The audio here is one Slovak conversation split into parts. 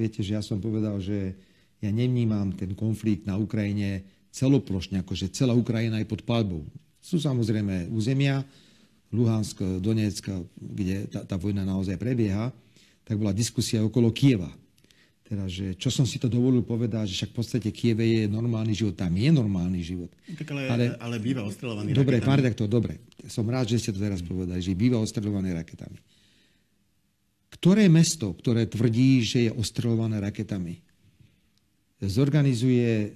viete, že ja som povedal, že ja nevnímam ten konflikt na Ukrajine celoplošne, akože celá Ukrajina je pod palbou. Sú samozrejme územia, Luhansk, Donetsk, kde tá vojna naozaj prebieha, tak bola diskusia okolo Kieva. Teda, že čo som si to dovolil povedať, že však v podstate Kieve je normálny život, tam je normálny život. Tak ale býva ostreľovaný dobre, raketami. Pán redaktor, dobre. Som rád, že ste to teraz povedali, že býva ostreľovaný raketami. Ktoré mesto, ktoré tvrdí, že je ostreľované raketami, zorganizuje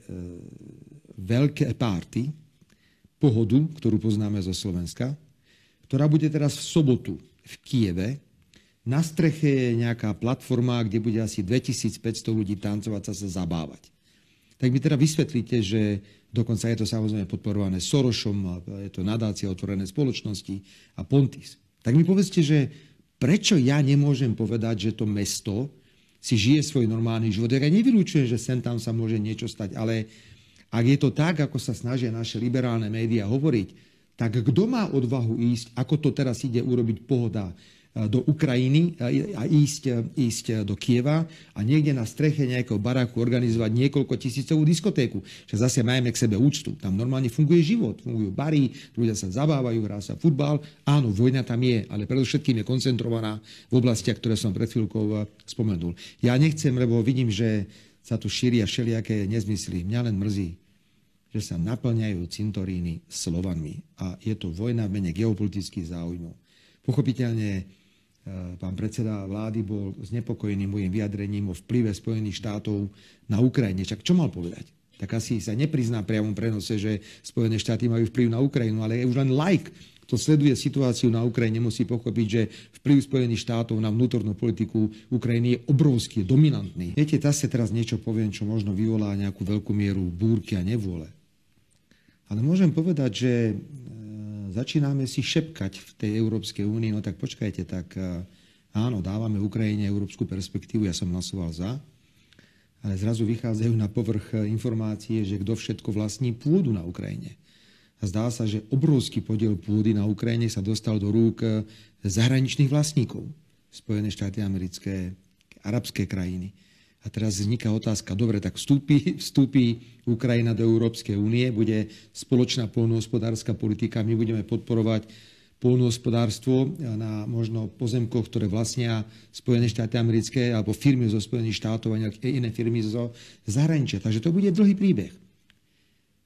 veľké párty, Pohodu, ktorú poznáme zo Slovenska, ktorá bude teraz v sobotu v Kieve. Na streche je nejaká platforma, kde bude asi 2500 ľudí tancovať sa zabávať. Tak mi teda vysvetlíte, že dokonca je to samozrejme podporované Sorošom, je to nadácia otvorené spoločnosti a Pontis. Tak mi povedzte, že prečo ja nemôžem povedať, že to mesto si žije svoj normálny život. Ja nevylučujem, že sem tam sa môže niečo stať, ale ak je to tak, ako sa snažia naše liberálne médiá hovoriť, tak kto má odvahu ísť, ako to teraz ide urobiť Pohoda, do Ukrajiny a ísť do Kieva a niekde na streche nejakého baráku organizovať niekoľko tisícovú diskotéku. Že zase majme k sebe úctu. Tam normálne funguje život. Fungujú bary, ľudia sa zabávajú, hrá sa futbal. Áno, vojna tam je, ale predovšetkým je koncentrovaná v oblastiach, ktoré som pred chvíľkou spomenul. Ja nechcem, lebo vidím, že sa tu šíria všelijaké nezmysly. Mňa len mrzí, že sa naplňajú cintoríny Slovanmi. A je to vojna v mene geopolitických záujmov. Pochopiteľne pán predseda vlády bol znepokojený môjim vyjadrením o vplyve Spojených štátov na Ukrajine. Čak čo mal povedať? Tak asi sa neprizná priamom prenose, že Spojené štáty majú vplyv na Ukrajinu, ale už len laik, kto sleduje situáciu na Ukrajine, musí pochopiť, že vplyv Spojených štátov na vnútornú politiku Ukrajiny je obrovský, je dominantný. Viete, zase teraz niečo poviem, čo možno vyvolá nejakú veľkú mieru búrky a nevôle. Ale môžem povedať, že začíname si šepkať v tej Európskej únii, no tak počkajte, tak áno, dávame Ukrajine európsku perspektívu, ja som hlasoval za, ale zrazu vychádzajú na povrch informácie, že kto všetko vlastní pôdu na Ukrajine. A zdá sa, že obrovský podiel pôdy na Ukrajine sa dostal do rúk zahraničných vlastníkov. Spojené štáty americké, arabské krajiny. A teraz vzniká otázka, dobre, tak vstúpi Ukrajina do Európskej únie, bude spoločná poľnohospodárska politika, my budeme podporovať poľnohospodárstvo na možno pozemkoch, ktoré vlastnia Spojené štáty americké alebo firmy zo Spojených štátov a nejaké iné firmy zo zahraničia. Takže to bude dlhý príbeh.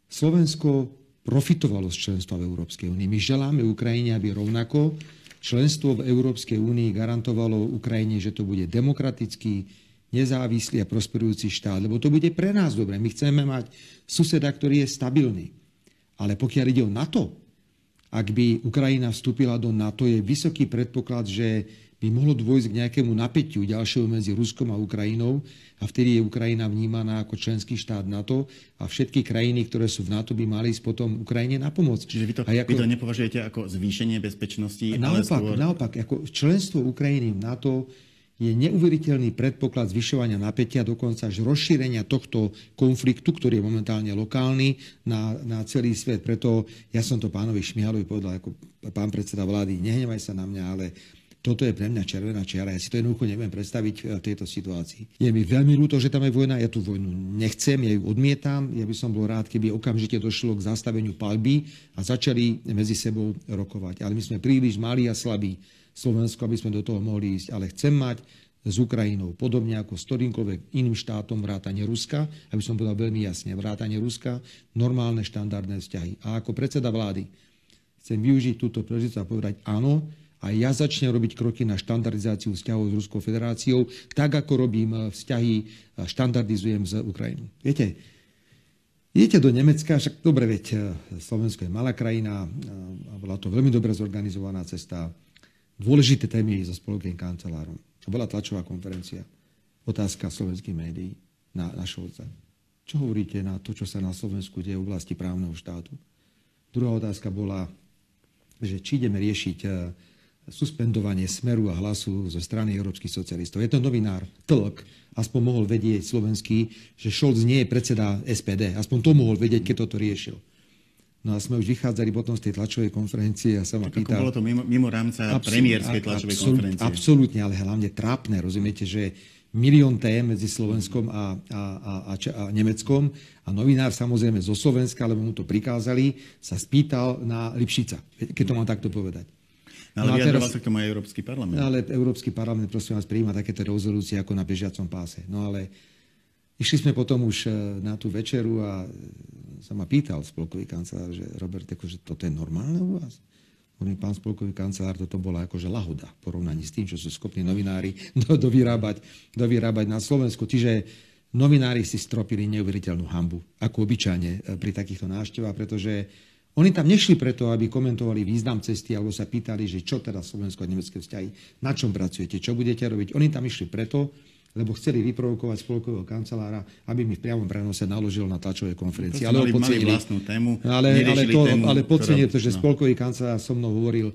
Slovensko profitovalo z členstva v Európskej únii. My želáme Ukrajine, aby rovnako členstvo v Európskej únii garantovalo Ukrajine, že to bude demokratický, nezávislý a prosperujúci štát, lebo to bude pre nás dobre. My chceme mať suseda, ktorý je stabilný. Ale pokiaľ ide o NATO, ak by Ukrajina vstúpila do NATO, je vysoký predpoklad, že by mohlo dôjsť k nejakému napätiu ďalšieho medzi Ruskom a Ukrajinou a vtedy je Ukrajina vnímaná ako členský štát NATO a všetky krajiny, ktoré sú v NATO, by mali ísť potom Ukrajine na pomoc. Čiže vy to nepovažujete ako zvýšenie bezpečnosti? Naopak, ako členstvo Ukrajiny v NATO je neuveriteľný predpoklad zvyšovania napätia, dokonca až rozšírenia tohto konfliktu, ktorý je momentálne lokálny na celý svet. Preto ja som to pánovi Šmihalovi povedal ako pán predseda vlády, nehnevaj sa na mňa, ale toto je pre mňa červená čiara. Ja si to jednoducho neviem predstaviť v tejto situácii. Je mi veľmi ľúto, že tam je vojna. Ja tú vojnu nechcem, ja ju odmietam. Ja by som bol rád, keby okamžite došlo k zastaveniu palby a začali medzi sebou rokovať. Ale my sme príliš malí a slabí, Slovensko, aby sme do toho mohli ísť. Ale chcem mať s Ukrajinou podobne ako s ktorýmkoľvek iným štátom vrátane Ruska, aby som povedal veľmi jasne, vrátane Ruska, normálne štandardné vzťahy. A ako predseda vlády chcem využiť túto príležitosť a povedať áno, a ja začnem robiť kroky na štandardizáciu vzťahov s Ruskou federáciou, tak ako robím vzťahy, štandardizujem z Ukrajinou. Viete, idete do Nemecka, však dobre, veď Slovensko je malá krajina, bola to veľmi dobre zorganizovaná cesta. Dôležité témy so spoločným kancelárom. Bola tlačová konferencia. Otázka slovenských médií na Šolca. Čo hovoríte na to, čo sa na Slovensku deje v oblasti právneho štátu? Druhá otázka bola, že či ideme riešiť suspendovanie Smeru a Hlasu zo strany európskych socialistov. Je to novinár Tlk, aspoň mohol vedieť slovenský, že Šolc nie je predseda SPD. Aspoň to mohol vedieť, keď toto riešil. No a sme už vychádzali potom z tej tlačovej konferencie a sa ma pýtal... Bolo to mimo rámca premiérskej tlačovej konferencie. Absolútne, ale hlavne trápne. Rozumiete, že milión tém medzi Slovenskom a Nemeckom a novinár samozrejme zo Slovenska, lebo mu to prikázali, sa spýtal na Lipšica, keď to mám takto povedať. Ale vyjadroval sa k tomu aj Európsky parlament. Ale Európsky parlament, prosím vás, prijíma takéto rezolúcie ako na bežiacom páse. No ale išli sme potom už na tú večeru a sa ma pýtal spolkový kancelár, že Robert, akože toto je normálne u vás? Hovorím, pán spolkový kancelár, toto bola akože lahoda v porovnaní s tým, čo sú schopní novinári dovyrábať na Slovensku. Čiže novinári si stropili neuveriteľnú hanbu, ako obyčajne pri takýchto návštevách, pretože oni tam nešli preto, aby komentovali význam cesty, alebo sa pýtali, že čo teda slovensko a nemecké vzťahy, na čom pracujete, čo budete robiť. Oni tam išli preto, lebo chceli vyprovokovať spolkového kancelára, aby mi v priamom prenose naložil na tlačovej konferencii. Ale mali vlastnú tému, ale podcenili to, že spolkový kancelár so mnou hovoril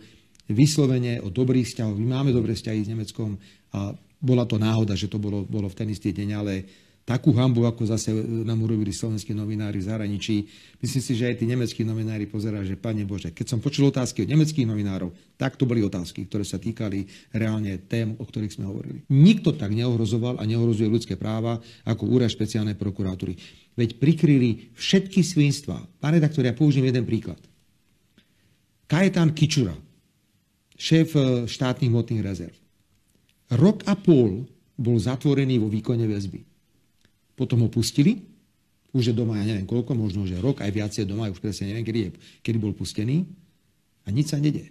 vyslovene o dobrých vzťahoch. My máme dobré vzťahy s Nemeckom a bola to náhoda, že to bolo v ten istý deň, ale takú hanbu, ako zase nám urobili slovenskí novinári v zahraničí. Myslím si, že aj tí nemeckí novinári pozerajú, že Pane Bože, keď som počul otázky od nemeckých novinárov, tak to boli otázky, ktoré sa týkali reálne tém, o ktorých sme hovorili. Nikto tak neohrozoval a neohrozuje ľudské práva ako úrad špeciálnej prokuratúry. Veď prikryli všetky svinstvá. Pán redaktor, ja použijem jeden príklad. Kajetán Kičura, šéf štátnych hmotných rezerv. Rok a pol bol zatvorený vo výkone väzby. Potom ho pustili, už je doma, ja neviem koľko, možno že rok, aj viacej doma, už presne neviem, kedy bol pustený a nič sa nedie.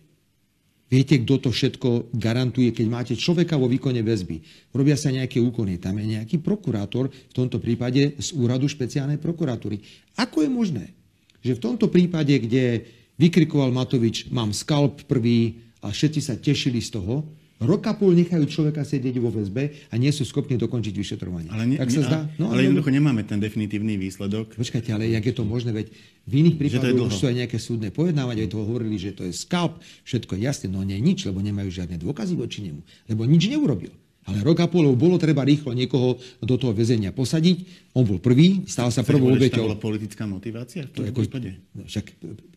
Viete, kto to všetko garantuje, keď máte človeka vo výkone väzby? Robia sa nejaké úkony, tam je nejaký prokurátor, v tomto prípade z úradu špeciálnej prokuratúry. Ako je možné, že v tomto prípade, kde vykrikoval Matovič, mám skalp prvý a všetci sa tešili z toho, rok a pol nechajú človeka sedieť vo väzbe a nie sú schopní dokončiť vyšetrovanie. Tak sa zdá? Ale jednoducho nemáme ten definitívny výsledok. Počkajte, ale jak je to možné? Veď v iných prípadoch už sú aj nejaké súdne pojednávania, veď toho hovorili, že to je skalp, všetko je jasné, no nie nič, lebo nemajú žiadne dôkazy voči nemu, lebo nič neurobil. Ale rok a pol bolo treba rýchlo niekoho do toho väzenia posadiť. On bol prvý, stal sa prvou obeťou. Tam bola politická motivácia v tom prípade? Však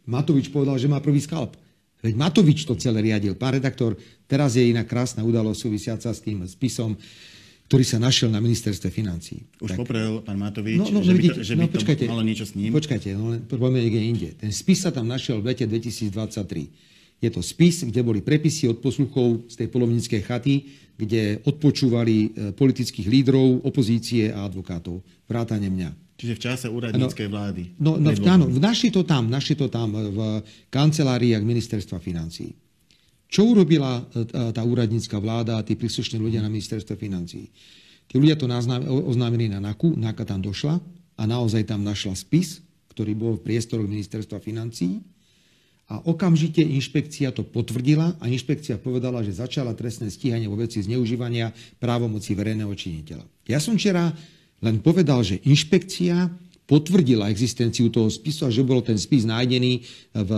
Matovič povedal, že má prvý skalp. Veď Matovič to celé riadil. Pán redaktor, teraz je iná krásna udalosť súvisiaca s tým spisom, ktorý sa našiel na ministerstve financií. Už poprel pán Matovič, že by to malo niečo s ním? Počkajte, poďme niekde inde. Ten spis sa tam našiel v lete 2023. Je to spis, kde boli prepisy od posluchov z tej polovníckej chaty, kde odpočúvali politických lídrov, opozície a advokátov. Vrátane mňa. Čiže v čase úradníckej vlády. Áno, našli to tam v kanceláriách ministerstva financií. Čo urobila tá úradnícka vláda a tí príslušní ľudia na ministerstve financií? Tí ľudia to oznámili na NAKU, NAKA tam došla a naozaj tam našla spis, ktorý bol v priestoroch ministerstva financií a okamžite inšpekcia to potvrdila a inšpekcia povedala, že začala trestné stíhanie vo veci zneužívania právomoci verejného činiteľa. Ja som včera len povedal, že inšpekcia potvrdila existenciu toho spisu a že bol ten spis nájdený v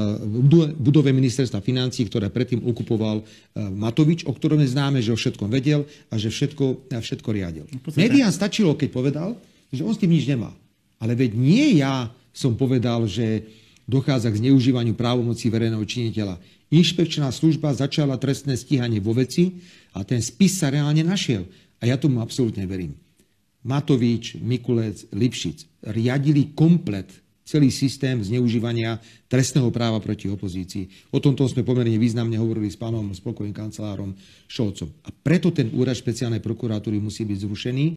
budove ministerstva financií, ktoré predtým okupoval Matovič, o ktorom je známe, že o všetkom vedel a že všetko riadil. Médiám stačilo, keď povedal, že on s tým nič nemá. Ale veď nie ja som povedal, že dochádza k zneužívaniu právomocí verejného činiteľa. Inšpekčná služba začala trestné stíhanie vo veci a ten spis sa reálne našiel. A ja tomu absolútne verím. Matovič, Mikulec, Lipšic riadili komplet celý systém zneužívania trestného práva proti opozícii. O tomto sme pomerne významne hovorili s pánom spolkovým kancelárom Šolcom. A preto ten úrad špeciálnej prokuratúry musí byť zrušený.